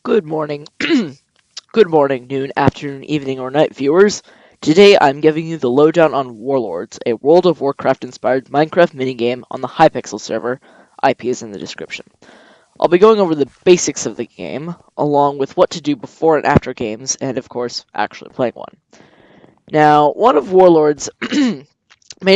Good morning. Good morning, noon, afternoon, evening, or night, viewers. Today I'm giving you the lowdown on Warlords, a World of Warcraft-inspired Minecraft minigame on the Hypixel server. IP is in the description. I'll be going over the basics of the game, along with what to do before and after games, and of course, actually playing one. Now, one of Warlords' main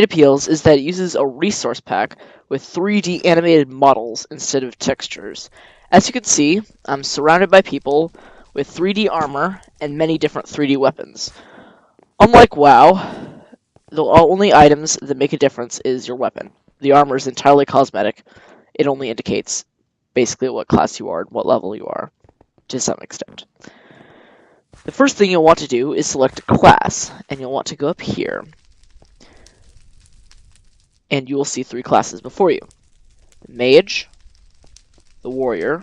appeals is that it uses a resource pack with 3D animated models instead of textures. As you can see, I'm surrounded by people with 3D armor and many different 3D weapons. Unlike WoW, the only items that make a difference is your weapon. The armor is entirely cosmetic. It only indicates basically what class you are and what level you are, to some extent. The first thing you'll want to do is select a class, and you'll want to go up here, and you will see three classes before you: the Mage, the Warrior,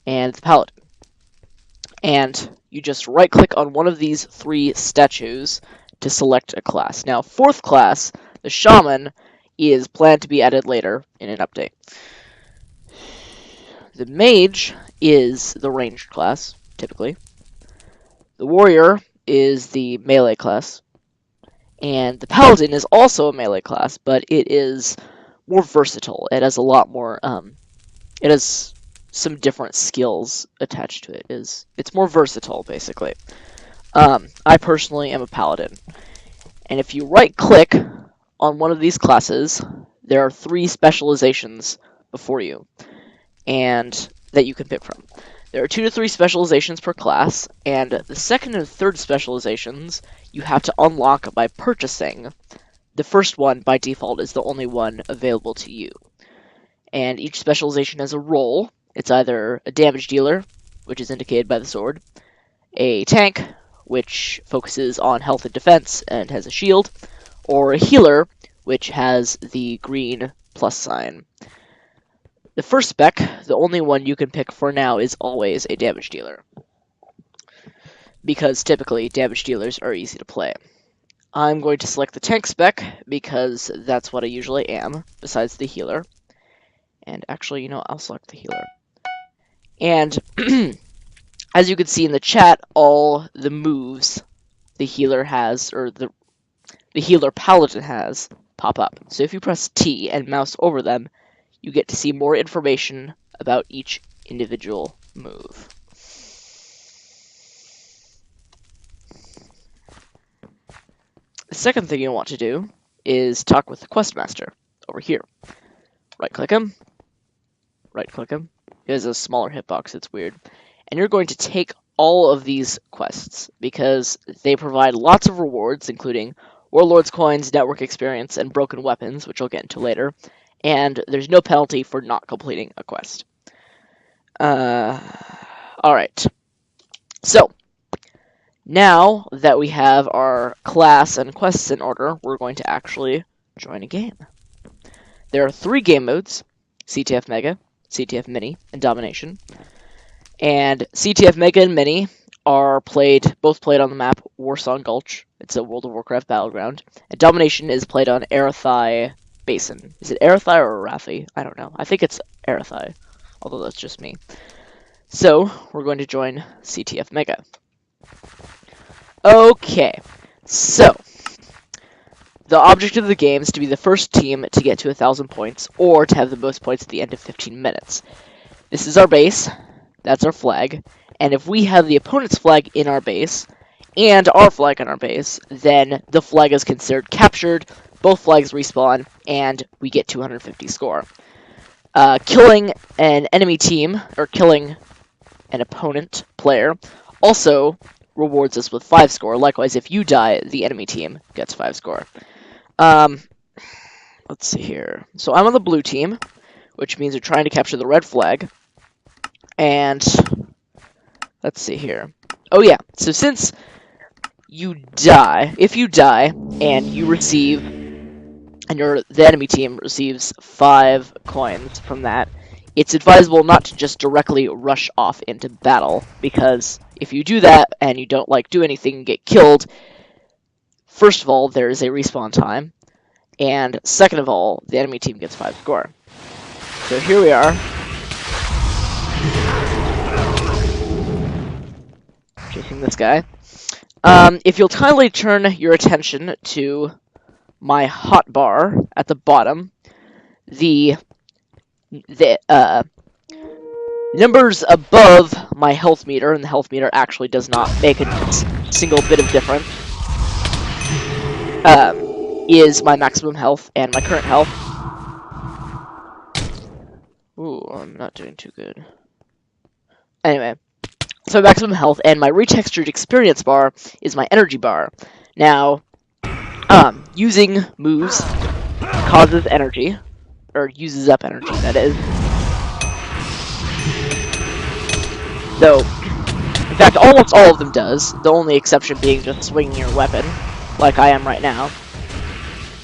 and the Paladin. And you just right-click on one of these three statues to select a class. Now, fourth class, the Shaman, is planned to be added later in an update. The Mage is the ranged class, typically. The Warrior is the melee class. And the Paladin is also a melee class, but it is more versatile. It has a lot more, it has some different skills attached to it. It's more versatile, basically. I personally am a Paladin. And if you right-click on one of these classes, there are three specializations before you, and that you can pick from. There are 2 to 3 specializations per class, and the second and third specializations you have to unlock by purchasing. The first one, by default, is the only one available to you. And each specialization has a role. It's either a damage dealer, which is indicated by the sword, a tank, which focuses on health and defense and has a shield, or a healer, which has the green plus sign. The first spec, the only one you can pick for now, is always a damage dealer, because typically damage dealers are easy to play. I'm going to select the tank spec, because that's what I usually am, besides the healer. And actually, I'll select the healer. And as you can see in the chat, all the moves the healer has, or the healer paladin has, pop up. So if you press T and mouse over them, you get to see more information about each individual move. The second thing you'll want to do is talk with the questmaster over here. Right-click him. Right-click him. He has a smaller hitbox, it's weird. And you're going to take all of these quests, because they provide lots of rewards, including Warlords coins, network experience, and broken weapons, which I'll get into later. And there's no penalty for not completing a quest. Alright. So, now that we have our class and quests in order, we're going to actually join a game. There are 3 game modes: CTF Mega, CTF Mini, and Domination. And CTF Mega and Mini are both played on the map Warsong Gulch. It's a World of Warcraft battleground. And Domination is played on Arathai Basin. Is it Arathai or Arathi? I don't know. I think it's Arathai, although that's just me. So, we're going to join CTF Mega. Okay, so the object of the game is to be the first team to get to 1,000 points, or to have the most points at the end of 15 minutes. This is our base, that's our flag, and if we have the opponent's flag in our base, and our flag in our base, then the flag is considered captured, both flags respawn, and we get 250 score. Killing an enemy team, or killing an opponent player, also rewards us with 5 score. Likewise, if you die, the enemy team gets 5 score. Let's see here. So I'm on the blue team, which means we're trying to capture the red flag. And let's see here. Oh yeah, so since you die, if you die and you receive, and the enemy team receives 5 coins from that, it's advisable not to just directly rush off into battle, because if you do that and you don't do anything and get killed, first of all, there is a respawn time, and second of all, the enemy team gets 5 score. So here we are. attacking this guy. If you'll kindly turn your attention to my hotbar at the bottom, the numbers above my health meter, and the health meter actually does not make a single bit of difference, is my maximum health and my current health. Ooh, I'm not doing too good. Anyway, so maximum health, and my retextured experience bar is my energy bar. Now, using moves causes energy, or uses up energy, that is. So, in fact, almost all of them does, the only exception being just swinging your weapon, like I am right now.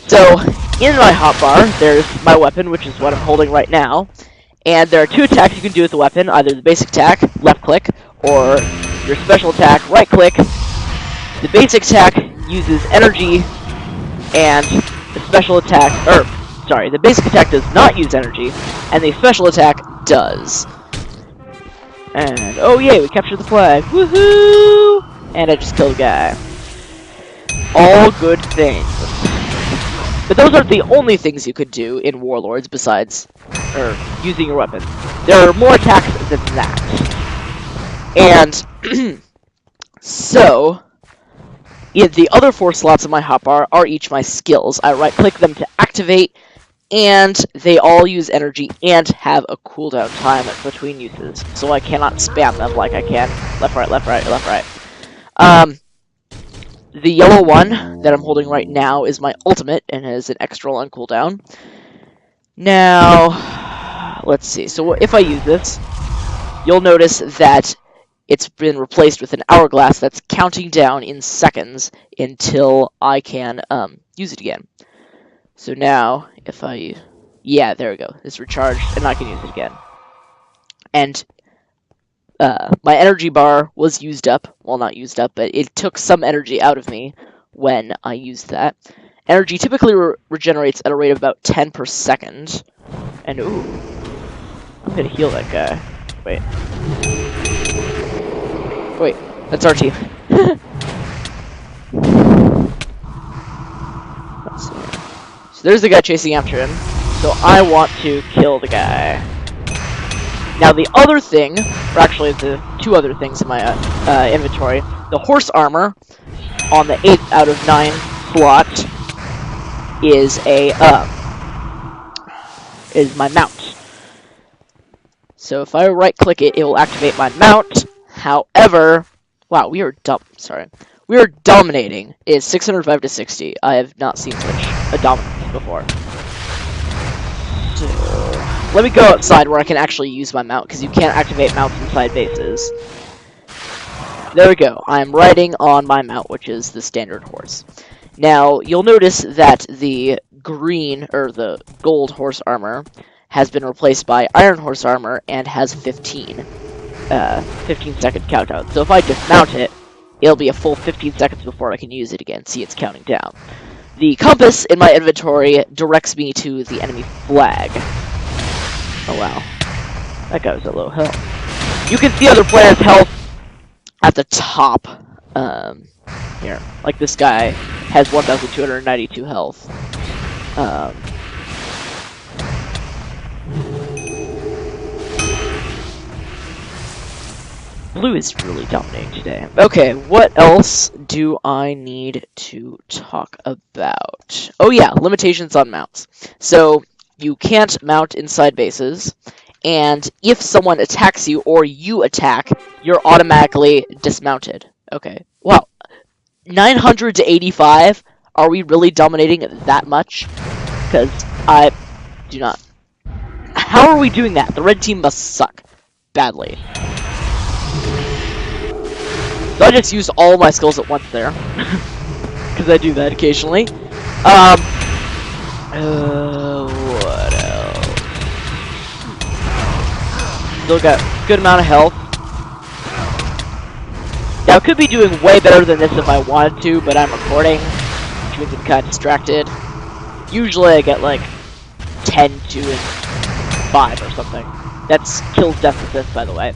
So, in my hotbar, there's my weapon, which is what I'm holding right now, and there are two attacks you can do with the weapon, either the basic attack, left click, or your special attack, right click. The basic attack uses energy, and the special attack, the basic attack does not use energy, and the special attack does. And, oh yay, we captured the flag, woohoo! And I just killed a guy. All good things. But those aren't the only things you could do in Warlords besides, using your weapon. There are more attacks than that. And, so, the other 4 slots in my hotbar are each my skills. I right-click them to activate, and they all use energy and have a cooldown time between uses, so I cannot spam them like I can. Left, right, left, right, left, right. The yellow one that I'm holding right now is my ultimate and has an extra long cooldown. Now, let's see. So if I use this, you'll notice that it's been replaced with an hourglass that's counting down in seconds until I can use it again. So now, if I... Yeah, there we go. It's recharged, and I can use it again. And my energy bar was used up. Well, not used up, but it took some energy out of me when I used that. Energy typically regenerates at a rate of about 10 per second. And, ooh, I'm gonna heal that guy. Wait, that's our team. Let's see. So there's the guy chasing after him. So I want to kill the guy. Now the other thing, or actually the 2 other things in my inventory, the horse armor on the 8th out of 9 slot is is my mount. So if I right click it, it will activate my mount. However, wow, we are dominating. It's 605 to 60. I have not seen such a dominance before. So, let me go outside where I can actually use my mount, because you can't activate mounts inside bases. There we go. I'm riding on my mount, which is the standard horse. Now, you'll notice that the green, or the gold horse armor has been replaced by iron horse armor and has 15-second countdown. So if I dismount it, it'll be a full 15 seconds before I can use it again. See, it's counting down. The compass in my inventory directs me to the enemy flag. Oh wow. That guy was at low health. You can see other players' health at the top. Here. Like this guy has 1,292 health. Blue is really dominating today. Okay, what else do I need to talk about? Oh yeah, limitations on mounts. So, you can't mount inside bases, and if someone attacks you or you attack, you're automatically dismounted. Okay, wow. 900 to 85? Are we really dominating that much? Because I do not. How are we doing that? The red team must suck badly. So I just used all my skills at once there. Because I do that occasionally. What else? Still got a good amount of health. Now, I could be doing way better than this if I wanted to, but I'm recording, which means I'm kind of distracted. Usually I get like 10, 2, and 5 or something. That's kills death assist, by the way.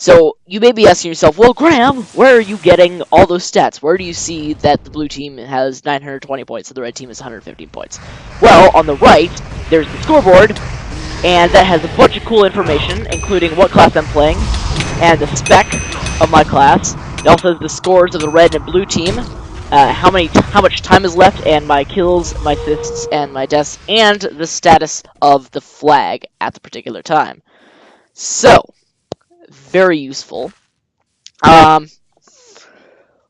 So you may be asking yourself, well, Graham, where are you getting all those stats? Where do you see that the blue team has 920 points and the red team has 115 points? Well, on the right, there's the scoreboard, and that has a bunch of cool information, including what class I'm playing, and the spec of my class. It also has the scores of the red and blue team, how much time is left, and my kills, my assists, and my deaths, and the status of the flag at the particular time. So, very useful.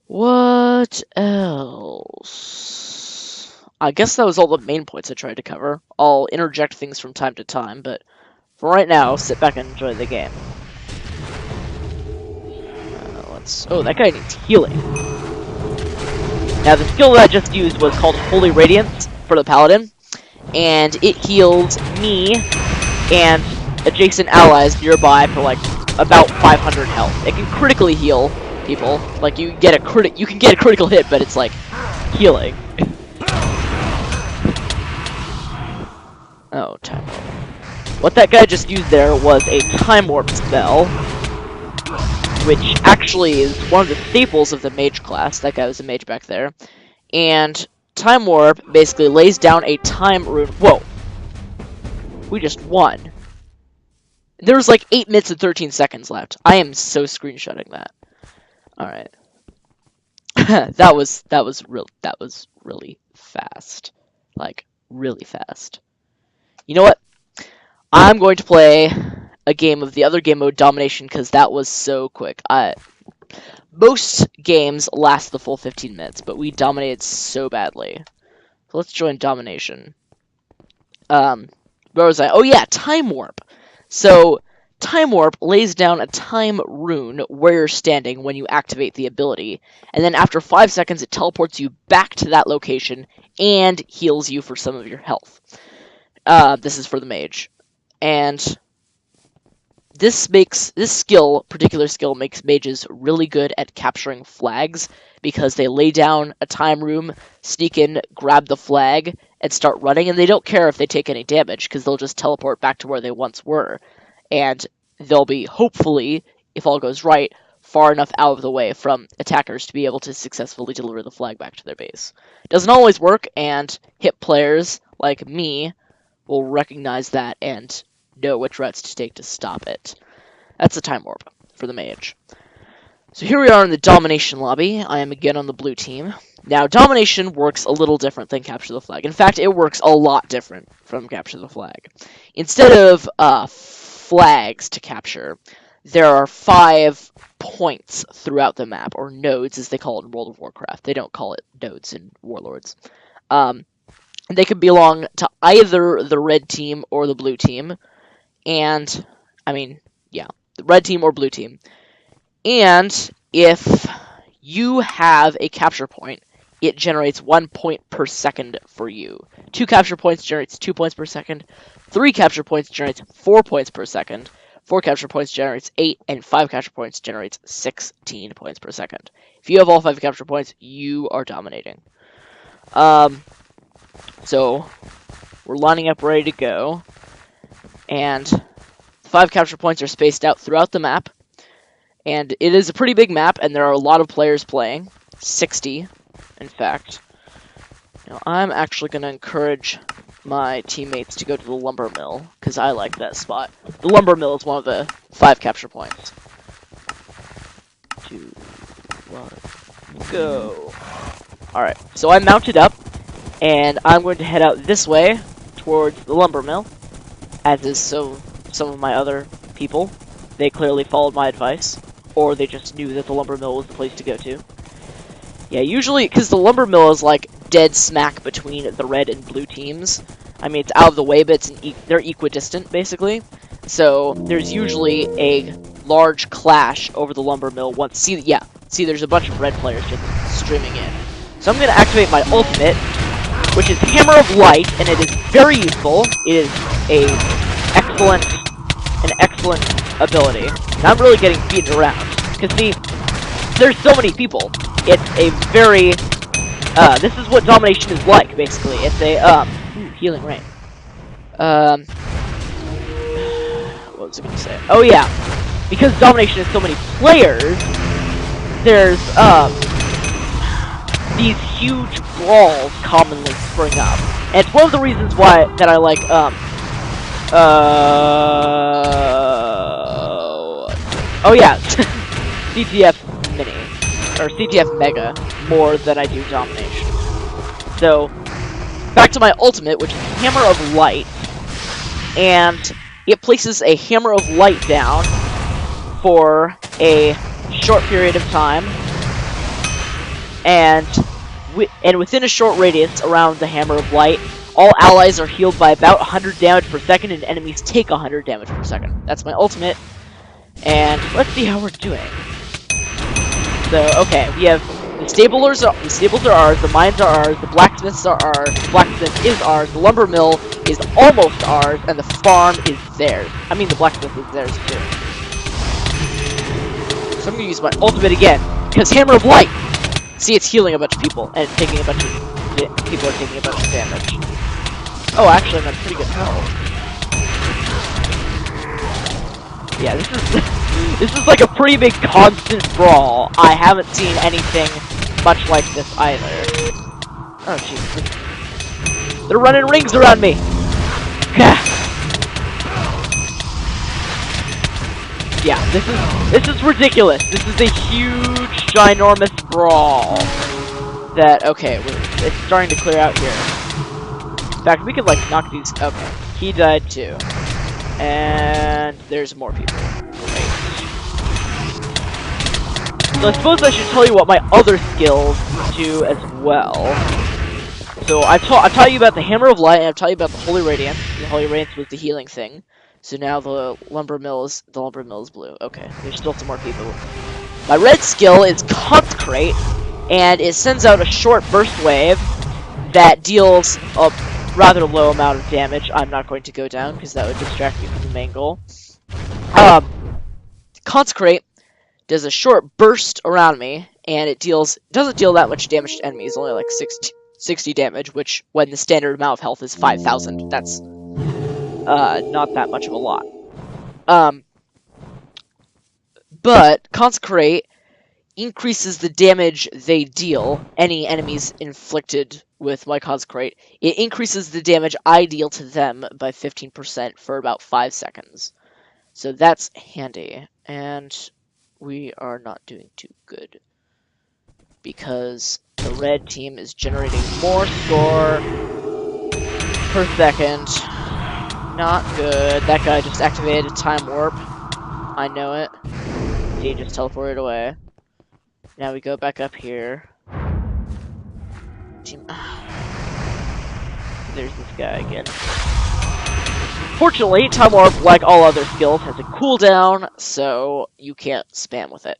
What else? I guess that was all the main points I tried to cover. I'll interject things from time to time, but for right now, sit back and enjoy the game. Oh, that guy needs healing. Now, the skill that I just used was called Holy Radiance for the Paladin, and it heals me and adjacent allies nearby for like about 500 health. It can critically heal people. Like you can get a critical hit, but it's like healing. Oh, time warp. What that guy just used there was a time warp spell, which actually is one of the staples of the mage class. That guy was a mage back there. And time warp basically lays down a time rune. Whoa. We just won. There's like 8 minutes and 13 seconds left. I am so screenshotting that. Alright. that was really fast. Like, really fast. You know what? I'm going to play a game of the other game mode, Domination, because that was so quick. Most games last the full 15 minutes, but we dominated so badly. So let's join Domination. Where was I? Oh yeah, Time Warp. So, Time Warp lays down a time rune where you're standing when you activate the ability, and then after 5 seconds it teleports you back to that location and heals you for some of your health. This is for the mage. And this particular skill makes mages really good at capturing flags, because they lay down a time rune, sneak in, grab the flag, and start running, and they don't care if they take any damage, because they'll just teleport back to where they once were. And they'll be, hopefully, if all goes right, far enough out of the way from attackers to be able to successfully deliver the flag back to their base. Doesn't always work, and hit players like me will recognize that and know which routes to take to stop it. That's the time warp for the mage. So here we are in the Domination lobby. I am again on the blue team. Now, Domination works a little different than Capture the Flag. In fact, it works a lot different from Capture the Flag. Instead of flags to capture, there are 5 points throughout the map, or nodes as they call it in World of Warcraft. They don't call it nodes in Warlords. They can belong to either the red team or the blue team. And, I mean, yeah, the red team or blue team. And if you have a capture point, it generates 1 point per second for you. 2 capture points generates 2 points per second. 3 capture points generates 4 points per second. 4 capture points generates 8, and 5 capture points generates 16 points per second. If you have all 5 capture points, you are dominating. So, we're lining up ready to go. And 5 capture points are spaced out throughout the map. And it is a pretty big map, and there are a lot of players playing. 60, in fact. Now, I'm actually going to encourage my teammates to go to the lumber mill, because I like that spot. The lumber mill is one of the 5 capture points. 2, 1, go. Alright, so I'm mounted up, and I'm going to head out this way towards the lumber mill, as is some of my other people. They clearly followed my advice, or they just knew that the lumber mill was the place to go to. Yeah, usually, because the lumber mill is like dead smack between the red and blue teams. I mean, it's out of the way, but they're equidistant, basically. So, there's usually a large clash over the lumber mill once. See, there's a bunch of red players just streaming in. So I'm going to activate my ultimate, which is Hammer of Light, and it is very useful. It is an excellent ability. And I'm really getting beaten around, because see, there's so many people. It's a very, this is what Domination is like, basically. It's a, healing rain. What was I gonna say? Oh yeah, because Domination has so many players, there's these huge brawls commonly spring up. And it's one of the reasons why that I like oh yeah, CTF Mini or CTF Mega more than I do Domination. So back to my ultimate, which is Hammer of Light, and it places a Hammer of Light down for a short period of time, and within a short radius around the Hammer of Light, all allies are healed by about 100 damage per second, and enemies take 100 damage per second. That's my ultimate, and let's see how we're doing. So, okay, we have the stables are ours, the mines are ours, the blacksmiths are ours, the blacksmith is ours, the lumber mill is almost ours, and the farm is theirs. I mean, the blacksmith is theirs too. So I'm gonna use my ultimate again, because Hammer of Light! See, it's healing a bunch of people, and taking a bunch of... people are taking a bunch of damage. Oh, actually, I'm at pretty good health. Yeah, this is like a pretty big constant brawl. I haven't seen anything much like this either. Oh, jeez. They're running rings around me! Yeah, this is ridiculous. This is a huge, ginormous brawl. That, okay, it's starting to clear out here. In fact, we could, like, knock these... Okay, he died too. And there's more people. Great. So I suppose I should tell you what my other skills do as well. So I've taught you about the Hammer of Light, and I've taught you about the Holy Radiance. The Holy Radiance was the healing thing. So now the lumber mill is blue. Okay, there's still some more people. My red skill is Consecrate, and it sends out a short burst wave that deals a rather low amount of damage. I'm not going to go down because that would distract me from the main goal. Consecrate does a short burst around me, and it doesn't deal that much damage to enemies, only like 60 damage, which when the standard amount of health is 5,000, that's not that much of a lot. But Consecrate increases the damage they deal, any enemies inflicted with my Consecrate. It increases the damage I deal to them by 15% for about 5 seconds. So that's handy, and we are not doing too good. Because the red team is generating more score per second. Not good. That guy just activated Time Warp. I know it. He just teleported away. Now we go back up here. There's this guy again. Fortunately, Time Warp, like all other skills, has a cooldown, so you can't spam with it.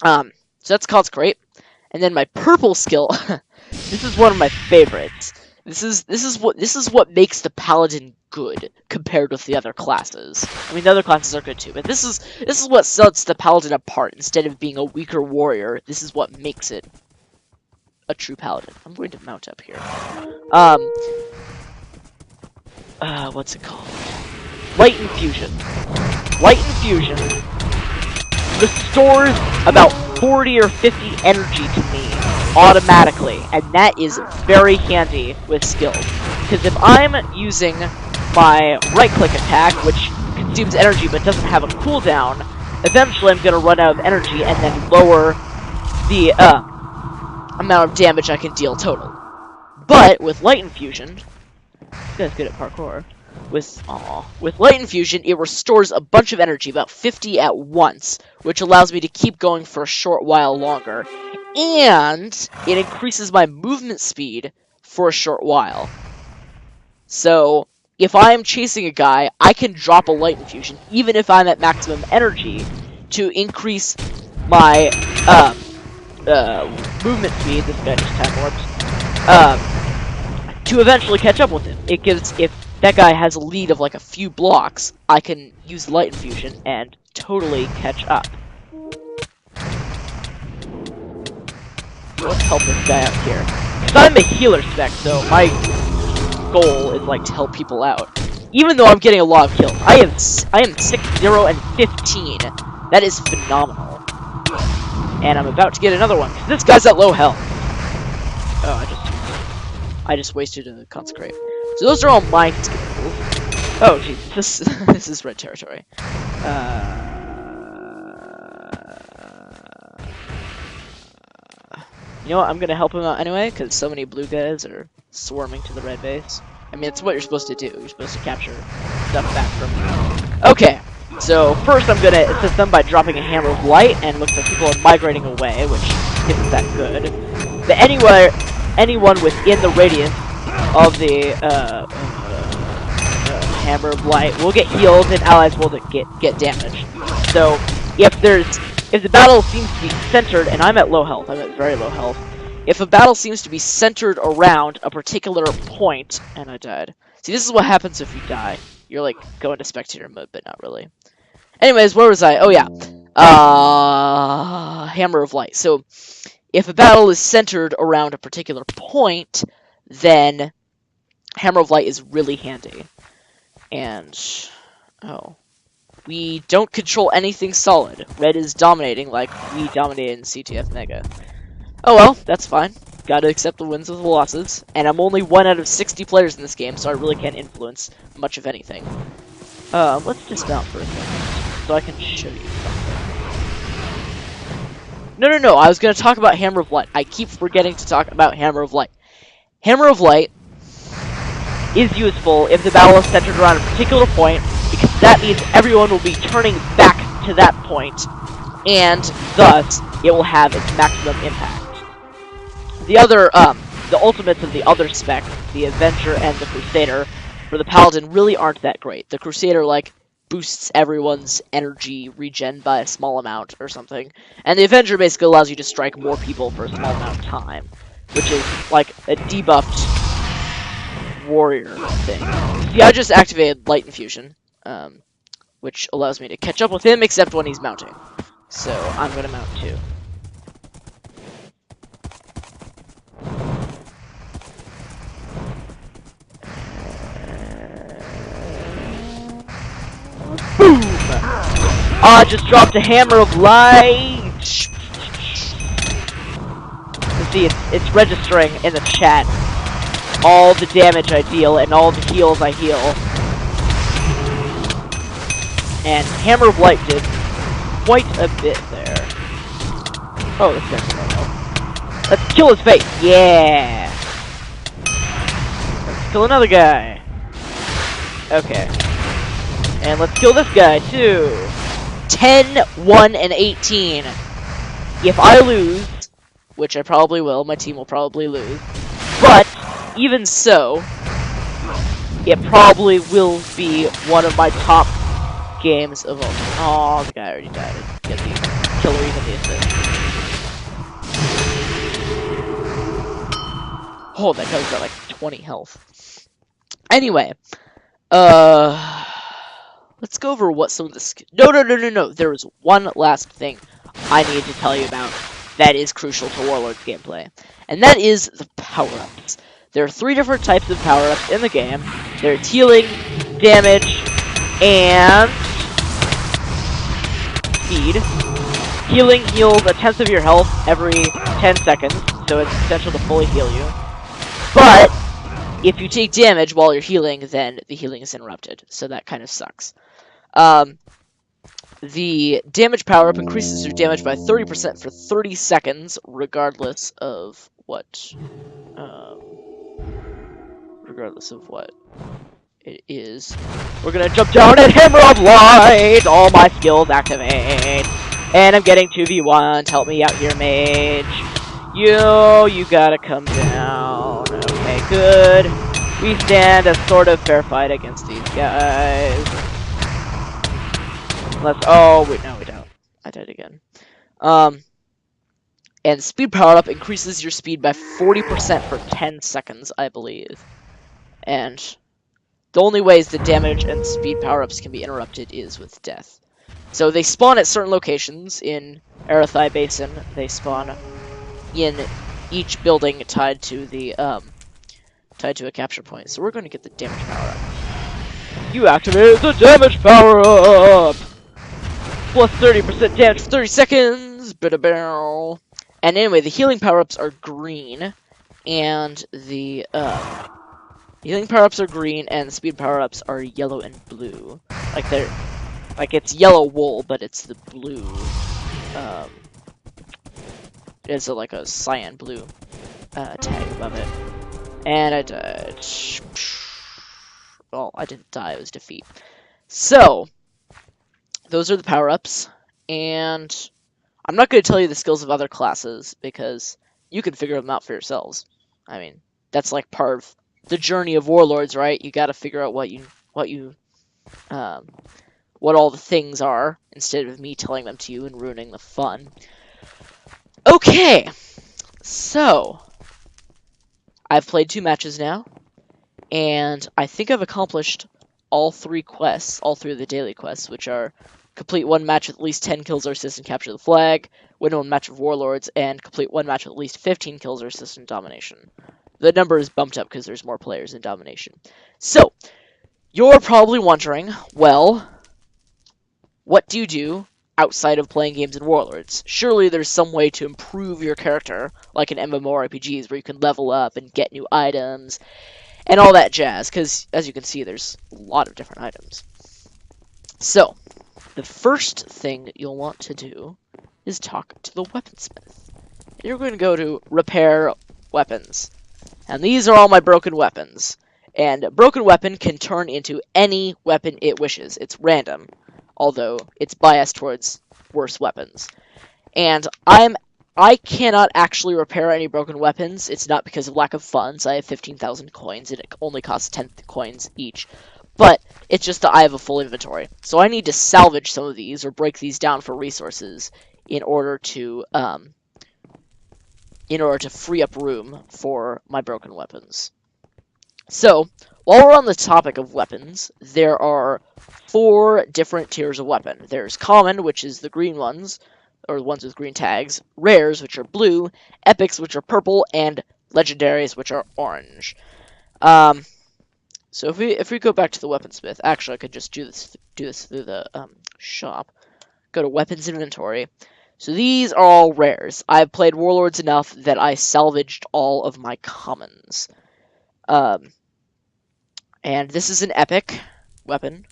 So that's Consecrate. And then my purple skill, this is one of my favorites. This is what makes the Paladin good compared with the other classes. I mean, the other classes are good too, but this is what sets the Paladin apart. Instead of being a weaker warrior, this is what makes it a true Paladin. I'm going to mount up here. What's it called? Light Infusion. Light Infusion restores about 40 or 50 energy to me automatically, and that is very handy with skills. Because if I'm using my right-click attack, which consumes energy but doesn't have a cooldown, eventually I'm going to run out of energy and then lower the amount of damage I can deal total. But with Light Infusion, this guy's good at parkour. With Light Infusion, it restores a bunch of energy, about 50 at once, which allows me to keep going for a short while longer. And it increases my movement speed for a short while. So, if I am chasing a guy, I can drop a Light Infusion, even if I'm at maximum energy, to increase my movement speed. This guy just Time Warped. To eventually catch up with him. It gives, if that guy has a lead of like a few blocks, I can use Light Infusion and totally catch up. Let's help this guy out here. Because I'm a healer spec, so my goal is like to help people out. Even though I'm getting a lot of kills. I am 6-0 and 15. That is phenomenal. And I'm about to get another one. This guy's at low health. Oh, I just wasted a consecrate. So those are all my skills. Oh, jeez. This is red territory. You know what? I'm gonna help him out anyway, because so many blue guys are swarming to the red base. I mean, it's what you're supposed to do. You're supposed to capture stuff back from them. Okay, so first I'm gonna assist them by dropping a hammer of light, and looks like people are migrating away, which isn't that good. But anyone within the radius of the hammer of light will get healed, and allies will get damaged. So if the battle seems to be centered, and I'm at low health, I'm at very low health. If a battle seems to be centered around a particular point, and I died. See, this is what happens if you die. You're like going to spectator mode, but not really. Anyways, where was I? Oh yeah, hammer of light. So if a battle is centered around a particular point, then hammer of light is really handy. And we don't control anything solid. Red is dominating like we dominated in CTF Mega. Oh well, that's fine. Gotta accept the wins with the losses. And I'm only 1 out of 60 players in this game, so I really can't influence much of anything. Let's dismount for a second, so I can show you something. No, I was gonna talk about Hammer of Light. I keep forgetting to talk about Hammer of Light. Hammer of Light is useful if the battle is centered around a particular point, because that means everyone will be turning back to that point, and thus it will have its maximum impact. The other, the ultimates of the other spec, the Avenger and the Crusader, for the Paladin really aren't that great. The Crusader, like, boosts everyone's energy regen by a small amount or something, and the Avenger basically allows you to strike more people for a small amount of time, which is like a debuffed warrior thing. Yeah, I just activated Light Infusion, which allows me to catch up with him, except when he's mounting. So I'm gonna mount too. Boom! I just dropped a hammer of light. You see, it's registering in the chat all the damage I deal and all the heals I heal. And Hammer of Light did quite a bit there. Oh, this guy's normal. Let's kill his face. Yeah. Let's kill another guy. Okay. And let's kill this guy too. 10, 1, and 18. If I lose, which I probably will, my team will probably lose. But even so, it probably will be one of my top games of all time. Oh, the guy already died. Get the killer even the assist. Oh, that guy's got like 20 health. Anyway, let's go over what some of the No. There is one last thing I need to tell you about that is crucial to Warlords gameplay, and that is the power-ups. There are 3 different types of power-ups in the game. There's healing, damage, and speed. Healing heals 1/10 of your health every 10 seconds, so it's essential to fully heal you. But if you take damage while you're healing, then the healing is interrupted, so that kind of sucks. The damage power-up increases your damage by 30% for 30 seconds, regardless of what it is. We're gonna jump down and Hammer of Light! All my skills activate! And I'm getting 2v1, help me out here, mage. You gotta come down. Okay, good. We stand a sort of fair fight against these guys. Unless, oh, wait, no, we don't. I died again. And speed power-up increases your speed by 40% for 10 seconds, I believe. And the only ways that damage and speed power-ups can be interrupted is with death. So they spawn at certain locations in Arathai Basin. They spawn in each building tied to the tied to a capture point. So we're going to get the damage power-up. You activated the damage power-up! Plus 30% damage for 30 seconds! Bada-bow. And anyway, the healing power-ups are green, and the healing power-ups are green, and the speed power-ups are yellow and blue. Like it's yellow wool, but it's the blue, it's like a cyan blue, tag above it. And I died. Well, I didn't die, it was defeat. So, those are the power-ups, and I'm not going to tell you the skills of other classes, because you can figure them out for yourselves. I mean, that's like part of the journey of Warlords, right? You gotta figure out what all the things are, instead of me telling them to you and ruining the fun. Okay, so, I've played 2 matches now, and I think I've accomplished all 3 quests, all 3 of the daily quests, which are complete 1 match with at least 10 kills or assists and capture the flag, win 1 match of Warlords, and complete 1 match with at least 15 kills or assists in Domination. The number is bumped up because there's more players in Domination. So, you're probably wondering, well, what do you do outside of playing games in Warlords? Surely there's some way to improve your character, like in MMORPGs, where you can level up and get new items, and all that jazz, because, as you can see, there's a lot of different items. So, the first thing you'll want to do is talk to the weaponsmith. You're going to go to Repair Weapons. And these are all my broken weapons. And a broken weapon can turn into any weapon it wishes. It's random, although it's biased towards worse weapons. And I cannot actually repair any broken weapons. It's not because of lack of funds. I have 15,000 coins, and it only costs 10 coins each. But it's just that I have a full inventory. So I need to salvage some of these, or break these down for resources, in order to free up room for my broken weapons. So, while we're on the topic of weapons, there are 4 different tiers of weapon. There's common, which is the green ones, or the ones with green tags, rares, which are blue, epics, which are purple, and legendaries, which are orange. So if we go back to the weaponsmith, actually I could just do this through the shop. Go to weapons inventory. So these are all rares. I've played Warlords enough that I salvaged all of my commons. And this is an epic weapon.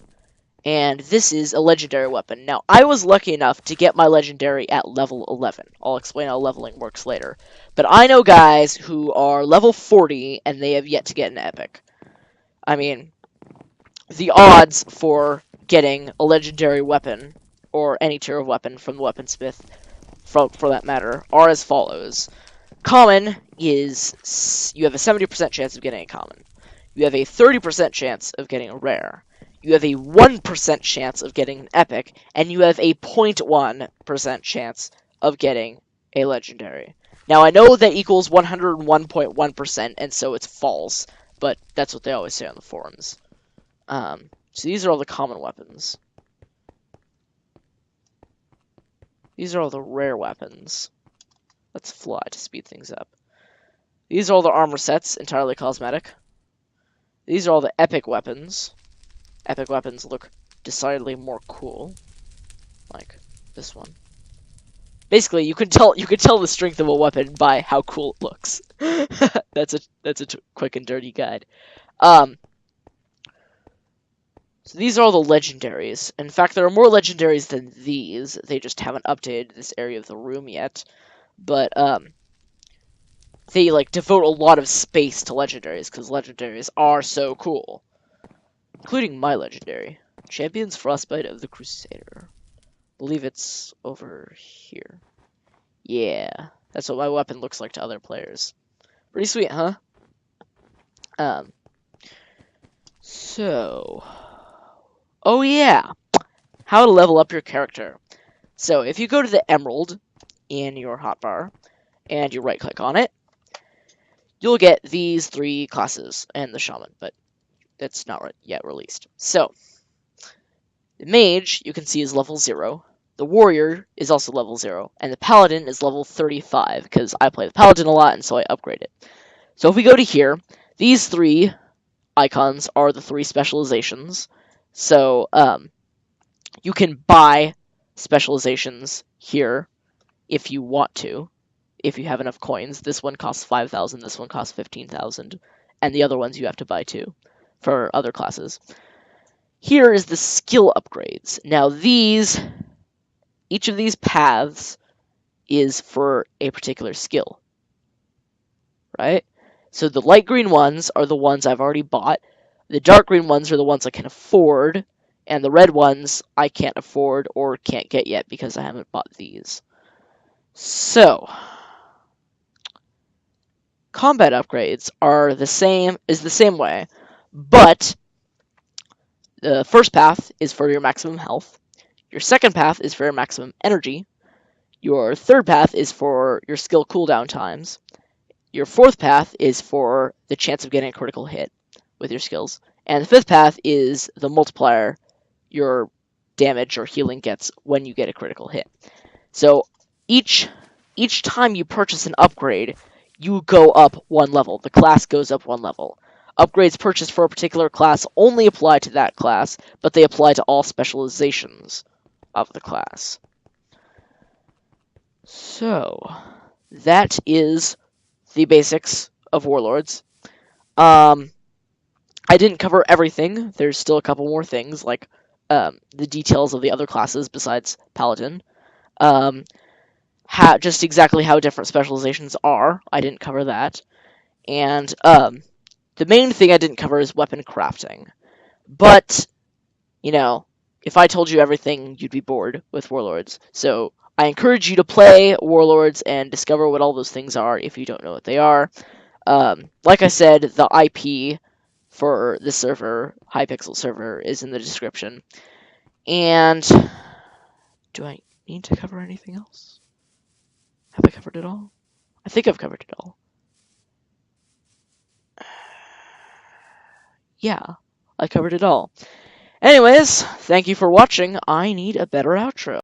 And this is a legendary weapon. Now, I was lucky enough to get my legendary at level 11. I'll explain how leveling works later. But I know guys who are level 40 and they have yet to get an epic. I mean, the odds for getting a legendary weapon, or any tier of weapon from the weaponsmith, for that matter, are as follows. Common is, you have a 70% chance of getting a common. You have a 30% chance of getting a rare. You have a 1% chance of getting an epic, and you have a 0.1% chance of getting a legendary. Now, I know that equals 101.1%, and so it's false, but that's what they always say on the forums. So these are all the common weapons. These are all the rare weapons. Let's fly to speed things up. These are all the armor sets, entirely cosmetic. These are all the epic weapons. Epic weapons look decidedly more cool. Like this one. Basically, you can tell the strength of a weapon by how cool it looks. That's a quick and dirty guide. So these are all the legendaries. In fact, there are more legendaries than these. They just haven't updated this area of the room yet. But they devote a lot of space to legendaries because legendaries are so cool. Including my legendary. Champion's Frostbite of the Crusader. I believe it's over here. Yeah, that's what my weapon looks like to other players. Pretty sweet, huh? So... Oh yeah! How to level up your character. So, if you go to the emerald in your hotbar, and you right-click on it, you'll get these 3 classes, and the shaman, but it's not yet released. So, the mage, you can see, is level 0. The warrior is also level 0. And the paladin is level 35, because I play the paladin a lot, and so I upgrade it. So if we go to here, these 3 icons are the 3 specializations. So you can buy specializations here if you want to, if you have enough coins. This one costs 5,000, this one costs 15,000, and the other ones you have to buy too for other classes. Here is the skill upgrades. Now each of these paths is for a particular skill, right? So the light green ones are the ones I've already bought, the dark green ones are the ones I can afford, and the red ones I can't afford or can't get yet because I haven't bought these. So, combat upgrades are the same way, but the first path is for your maximum health, your second path is for your maximum energy, your third path is for your skill cooldown times, your fourth path is for the chance of getting a critical hit with your skills, and the fifth path is the multiplier your damage or healing gets when you get a critical hit. So each time you purchase an upgrade, you go up one level. The class goes up one level. Upgrades purchased for a particular class only apply to that class, but they apply to all specializations of the class. So, that is the basics of Warlords. I didn't cover everything. There's still a couple more things, like the details of the other classes besides Paladin. Just exactly how different specializations are. I didn't cover that. And the main thing I didn't cover is weapon crafting. But, if I told you everything, you'd be bored with Warlords. So I encourage you to play Warlords and discover what all those things are if you don't know what they are. Like I said, the IP for the server, Hypixel server, is in the description. And do I need to cover anything else? Have I covered it all? I think I've covered it all. Yeah, I covered it all. Anyways, thank you for watching. I need a better outro.